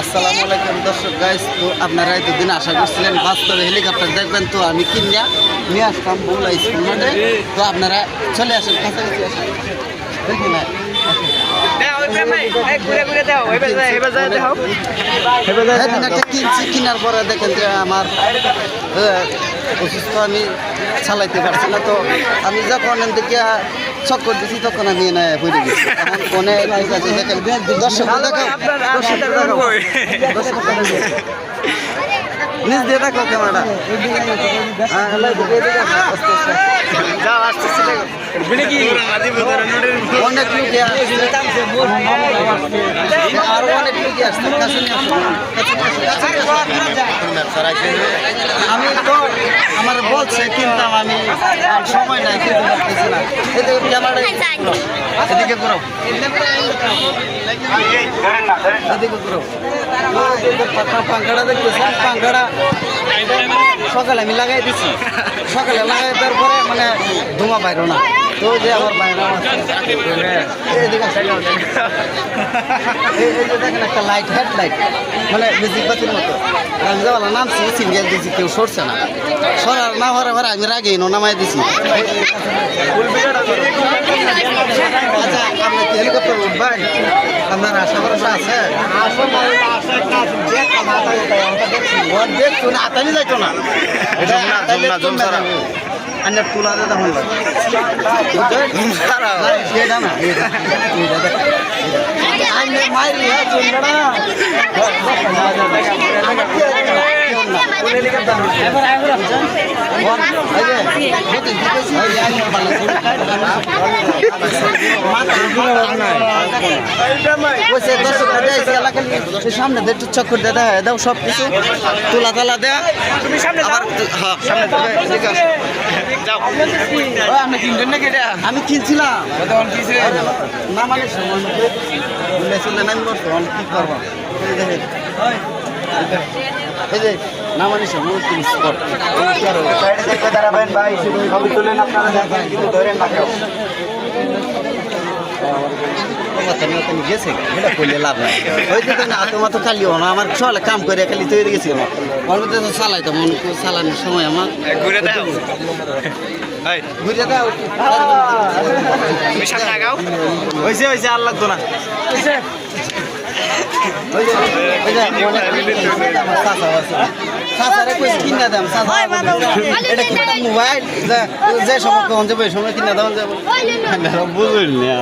আসসালামু আলাইকুম দর্শক গাইস, তো আপনারা এতদিন আশা করছিলেন বাস্তবে হেলিকপ্টার দেখবেন, তো আমি কিনিয়া নিয়ে আসতাম বগুড়া স্কুল মাঠে। তো আপনারা চলে আসেন, কাছাকাছি আসেন, দেখি না কিনার পরে দেখেন যে আমার অসুস্থ, আমি চালাইতে পারছি না। তো আমি যখন থেকে চক্কর দিছি তখন আমি পড়ে গেছি। এখন ফোনে দেখেন দর্শক নিজ দিয়ে দেখো ক্যামেরাটা, অনেক লোকে আরো অনেক লোকে আসছে। আমি তো আমার বলছে কিনতাম, আমি সময় নাই কিনতে পারতেছি না। এদিকে ক্যামেরা এদিকে ঘুরাও, এদিকে ঘুরাও। পাঙ্খাটা দেখতেছেন, পাঙ্খাটা সকালে আমি লাগাই দিচ্ছি, সকালে লাগাই দেওয়ার পরে মানে ধোঁয়া বাইরো না। তো যে আমার বাইরে এই যে দেখেন একটা লাইট, হেডলাইট মানে মিউজিক বাতির মতো রামজাওয়ালা নামছি, সিঙ্গেল দিয়েছি, কেউ সরছে না। সরার না হওয়ার পরে আমি রাগে নামাই দিছি। আচ্ছা, আপনি কি হেলিকপ্টার উঠবেন? আপনার আশা ভরসা আছে? দেখছো না, আতানি যাইতো না, আন্নার তুলা দে তখন সেটা না মাইরি সামনে একটু চক্কর দে দাও, সব কিছু তুলা তালা দেয়া। আমি কিনছিলাম না, মানে কি করবো এই যে না মানে দাঁড়াবেন ভাই, ছবি তুলেন আপনারা, ধরেন না কেউ গেছে, এটা করলে লাভ নাই। ওই যে আতো খালিও না, আমার সকালে কাম করে খালি তৈরি গেছি। আমার মধ্যে তো চালাইতাম, চালানোর সময় আমার ঘুরে দাও, হয়েছে আর লাগতো না। মোবাইল যে সময় কখন যাবো, এই সময় কিনা দেওয়া যাবো, বুঝলি না।